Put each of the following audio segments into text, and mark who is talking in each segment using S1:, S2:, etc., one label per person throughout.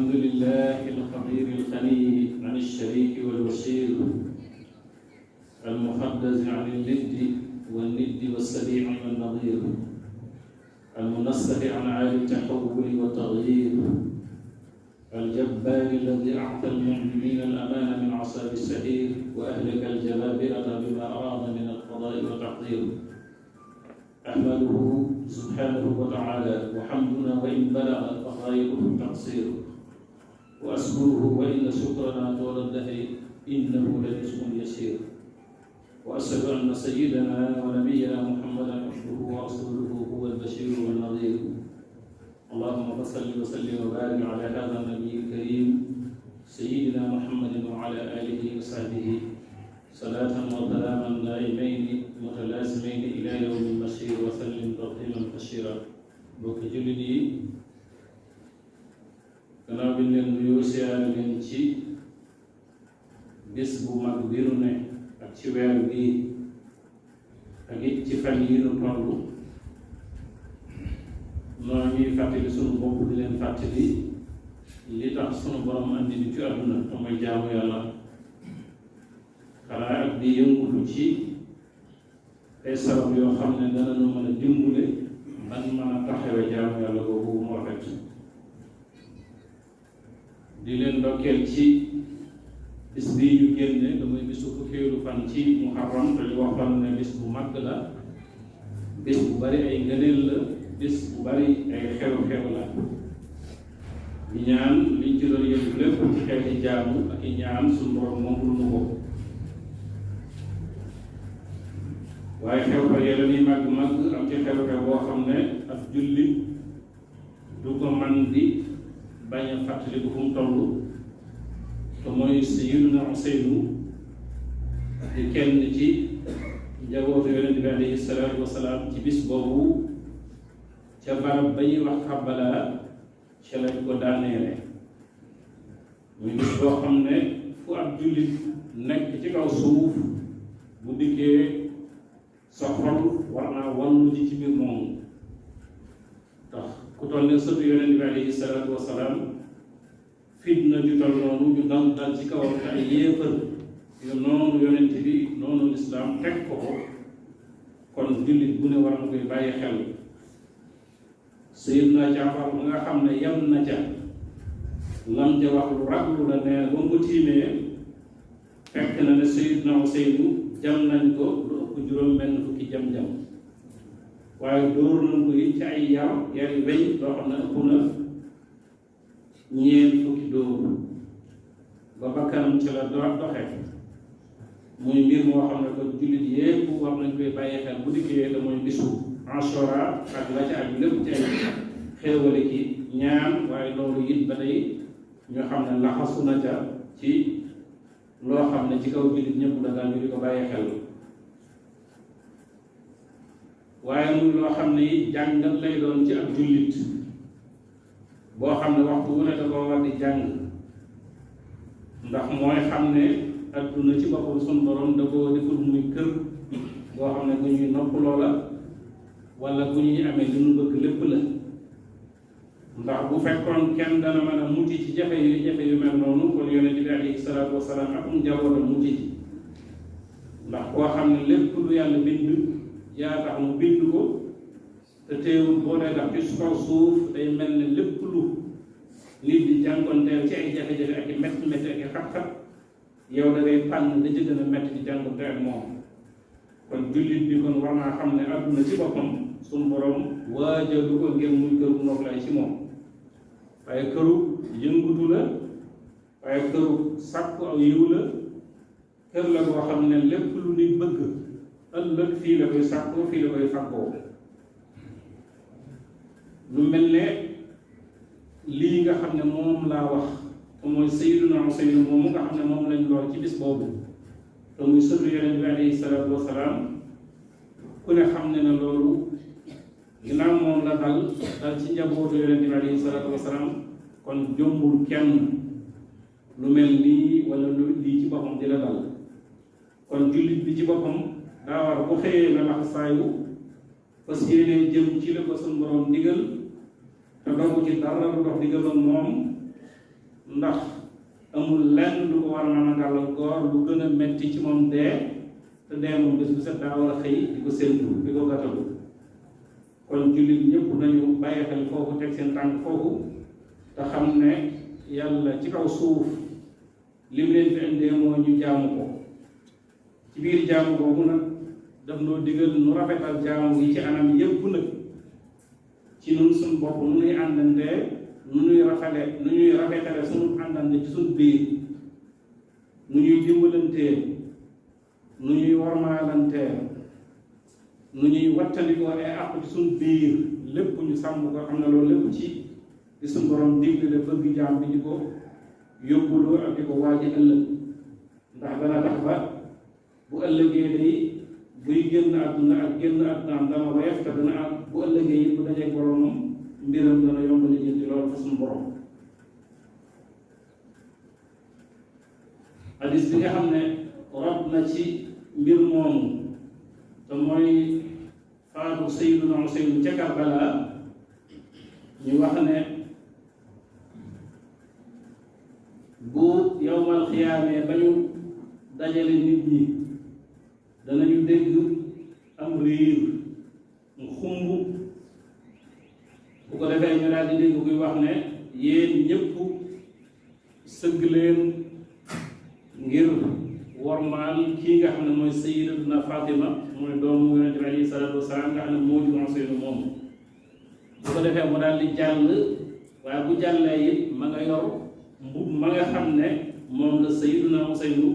S1: الحمد لله الخبير الغني عن الشريك والوشير المحدث عن الند والند والسبيع والنظير المنصف عن عال التحول والتغيير الجبار الذي أعطى المؤمنين الأمان من عصاب السعير وأهلك الجبابرة بما أراد من القضاء والتقدير. أحمده سبحانه وتعالى وحمدنا وإن بلغ فغيره التقصير وأشكره وإن شكرنا طول الدهر إنه لجزء يسير وأشهد أن سيدنا ونبينا محمدا عبده ورسوله هو البشير والنذير. اللهم صل وسلم وبارك على هذا النبي الكريم سيدنا محمد وعلى آله وصحبه صلاة وسلاما دائمين متلازمين إلى يوم المسير وسلم تسليما كثيرا. Mbokki jullit yi gannaaw bi ñu leen nuyoo siyaare leen ci bés bu mag bi nu ne ak ci weer bi ak it ci fan yi nu toll noo ñuy fàttali sunu bopp di leen fàttali li tax sunu borom andi di ci àdduna te mooy jaamu yàlla xanaa ak di yëngutu ci ay sabab yoo xam ne dana nu mën a dimbule ban mën a taxawe jaamu yàlla boobu mu rafet. di leen ndokkeel ci bis bii ñu génne damay bisu fukkeelu fan ci muharram te ñu waxoon ne bis bu mag la, bis bu bari ay ngëneel la, bis bu bari ay xew-xew la. di ñaan liñ ci doon yëngu lépp ci xeeti jaamu ak i ñaan suñu borom moom lu nu ko waaye xew-xew yàlla ni màgg-màgg am ci xew-xew boo xam ne ab jullit du ko man di bañ a fàttali bu fu mu toll te mooy Sayyiduna Useynu di kenn ci njabootu Yonent bi alayhi salaatu wa salaam ci bis boobu ca barab ba ñuy wax Karbala ca lañ ko daaneele. muy bis boo xam ne fu ab jullit nekk ci kaw suuf bu dikkee sa xol war naa wallu ji ci biir moomu tax ku toll ne sëtu Yonent bi alayhi salaatu wa salaam fitna ju toll noonu ñu dal ci kawam te ay yéefar yu noonu Yonent bi noonu lislaam teg ko kon jullit bu ne war na koy bàyyi xel. Sayyidna Jaafar mu nga xam ne yem na ca lam ca wax lu raglu la ne ba mu tiimee fekk na ne Sayyidna Useynu jam nañ ko lu ëpp juróom-benn fukki jam-jam waaye dóor nañ ko yi ci ay yari weñ loo xam ne ëpp na ñeent fukki dóor ba bakkanam ci la doxe muy mbir moo xam ne ko jullit yépp war nañ koy bàyyi xel bu dikkee te mooy bisu Ashura ak la ca aju lépp ci ay xéewale ki ñaan waaye loolu it ba tey ñu xam ne laxasu na ca ci loo xam ne ci kaw jullit ñëpp la daal ñu di ko bàyyi xel waaye muy loo xam ne it jàngal lay doon ci ab jullit boo xam ne waxtu wu ne da koo war di jàng ndax mooy xam ne adduna ci boppam sun borom da koo deful muy kër boo xam ne ku ñuy nopp loola wala ku ñuy amee li nu bëgg lépp la. ndax bu fekkoon kenn dana mën a mucc ci jafe yu mel noonu kon Yonent bi alayhi salaatu wa salaam ak njabootam mucc ci ndax koo xam ne lépp lu yàlla bind yaa tax mu bind ko te teewul boo dee tax ci kaw suuf day mel ne lépp lu nit di jànkonteel ci ay jafe-jafe ak i métti ak i xat-xat yow da ngay tànn da jëgën a métti di jànkonteel moom. kon jullit bi kon war naa xam ne adduna ci boppam suñu borom waajalu ko ngir muy kër bu noflaay ci moom waaye këru yëngutu la waaye këru sàkku aw yiw la kër la boo xam ne lépp lu nit bëgg ëllëg fii la koy sàkkoo fii la koy fàkkoo. lu mel ne lii nga xam ne moom laa wax te mooy Sayyiduna Useynu moomu nga xam ne moom lañ lool ci bis boobu te muy sëtu Yonent bi alayhi salaatu wa salaam ku ne xam ne na loolu ginnaaw moom la dal ci njabootu Yonent bi alayhi salaatu wa salaam kon jombul kenn lu mel nii wala lu lii ci boppam di la dal. kon jullit bi ci boppam daa war bu xëyee la lax saayu fas yéene jëm ci la ko suñu borom digal te dogu ci dara lu dox digal ak moom ndax amul lenn lu ko war a mën a gàllankoor lu gën a metti ci moom dee te dee moom bés bu set daa war a xëy di ko séntu di ko gàttalu kon jullit ñëpp nañu bàyyi xel foofu teg seen tànk foofu te xam ne yàlla ci kaw suuf li mu leen fi indee moo ñu jaamu ko ci biir jaamu boobu nag daf noo digal nu rafetal jaamu yi ci anam yépp nag ci nun suñ bopp nu nuy àndantee nu ñuy rafetale suñu àndante ci suñ biir nu ñuy dimbalantee nu ñuy warmaalantee nu ñuy wattandikoo ay àq ci suñ biir lépp ñu sàmm ko xam ne loolu lépp ci di suñ borom digle la bëgg jaam bi di ko yóbbuloo ak di ko waaji ëllëg ndax dana tax ba bu ëllëgee day buy génn àdduna ak génn àddunaam dana woyof te dana am bu ëllëgee it bu dajeeg boromam mbiram dana yomb li jënti loolu fa suñu borom hadis bi nga xam ne rob na ci mbir moomu te mooy faatu Sayyiduna Useyn ca Karbala ñu wax ne bu yawmal xiyaamee ba ñu dajale nit ñi danañu dégg am riir mu xumb bu ko defee ñu daal di dégg kuy wax ne yéen ñëpp sëgg leen ngir wormaal kii nga xam ne mooy Sayyidatuna Fatima mooy doomu Yonent bi alayhi salaatu wasalaam nga xam ne moo jur Useynu moom bu ko defee mu daal di jàll waaye bu jàllee it ma nga yor mbub ma nga xam ne moom la Sayyiduna Useynu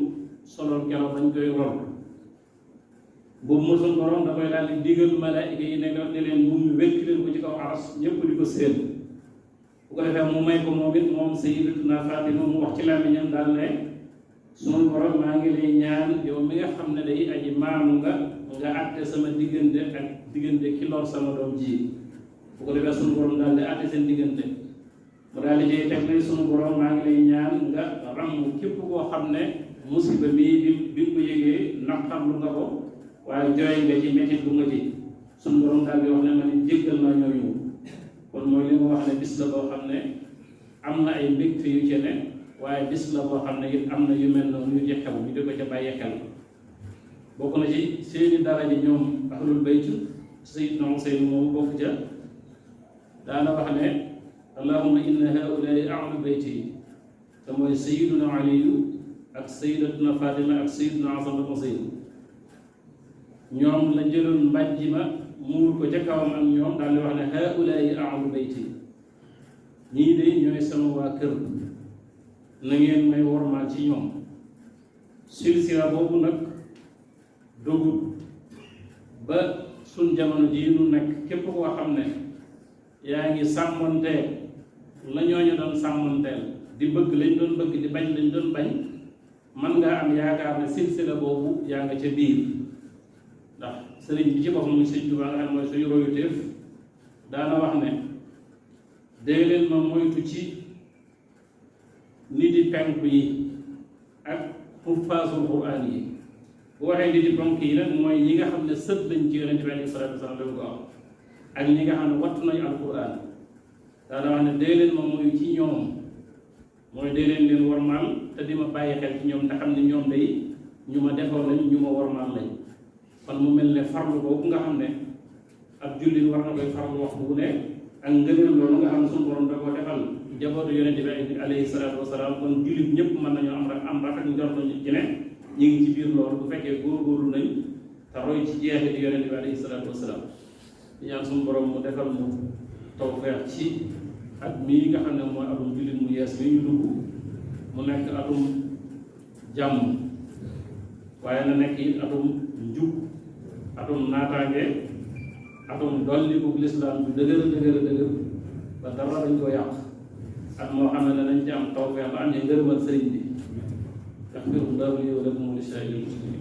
S1: soloon keroog bañ koy ror boobu moo suñ borom da koy daal di digal malaayika yi ne leen bu mu wekk leen ko ci kaw aras ñëpp di ko séen bu ko defee mu may ko moom it moom Sayyidatuna Fatima mu wax ci làmmiñam daal ne sunu borom maa ngi lay ñaan yow mi nga xam ne day aji maamu nga àtte sama diggante ak diggante ki lor sama doom ji bu ko defee sunu borom daal di àtte seen diggante mu daal di jëy teg ne sunu borom maa ngi lay ñaan nga ram képp koo xam ne musiba bii bi ko yëgee naqarlu nga ko waaye jooy nga ci métit bu nga ci sunu borom daal di wax ne ma ne jéggal naa ñooñu kon mooy li ma wax ne bis la boo xam ne am na ay mbégte yu ci ne waaye bis la boo xam ne it am na yu mel noonu yu ci xew ñu di ko ca bàyyi xel bokk na ci seeni daraja ñoom ahlul bayt Sayyidna Useyn moom bokk ca daana wax ne allahumma inna haulaai ahlu bayti te mooy Sayyiduna Aliyu ak Sayyidatuna Fatima ak Sayyiduna Hasan ak Useyn ñoom la jëloon mbàjji ma muur ko ca kawam ak ñoom daal di wax ne haulaai ahlu bayti ñii de ñooy sama waa kër na ngeen may wormaal ci ñoom silsila boobu nag dogut ba suñ jamono ji nu nekk képp koo xam ne yaa ngi sàmmanteel la ñooñu doon sàmmanteel di bëgg lañ doon bëgg di bañ lañ doon bañ man ngaa am yaakaar ne silsila boobu yaa nga ca biir ndax sëriñ bi ci boppam muy sëriñ Tuubaa nga xam ne mooy suñu royuteef daana wax ne dee leen ma moytu ci nit di penku yi ak xuffaasul Qur'aan yi bu waxee nit di penku yi nag mooy ñi nga xam ne sët lañ ci Yonent bi alayhi salaatu wa salaam lañ ko am ak ñi nga xam ne wattu nañu alquran daana wax ne dee leen ma mooy ci ñoom mooy dee leen warmaal te di ma bàyyi xel ci ñoom te xam ne ñoom day ñu ma defoo lañ ñu ma warmaal lañ kon mu mel ne farlu boobu nga xam ne ab jullit war na koy farlu wax bu ne ak ngëneel loolu nga xam ne suñu borom da koo defal jabootu Yonent bi alayhi salaatu wasalaam kon jullit ñëpp mën nañoo am rafet njort ci ne ñu ngi ci biir loolu bu fekkee góorgóorlu nañ te roy ci jeexit Yonent bi alayhi salaatu wasalaam di ñaan suñu borom mu defal mu tawfeex ci at mii nga xam ne mooy atum jullit mu yees mi ñu dugg mu nekk atum jàmm waaye na nekk it atum njub atum naataange atum dolli bu lislaam bi dëgër ba dara dañ ko yàq ak moo xam ne danañ ci am tawfeex ba am ne ngërëmal sëriñ bi yaxfirullahu li wa lakum wa li saa'iril muslimin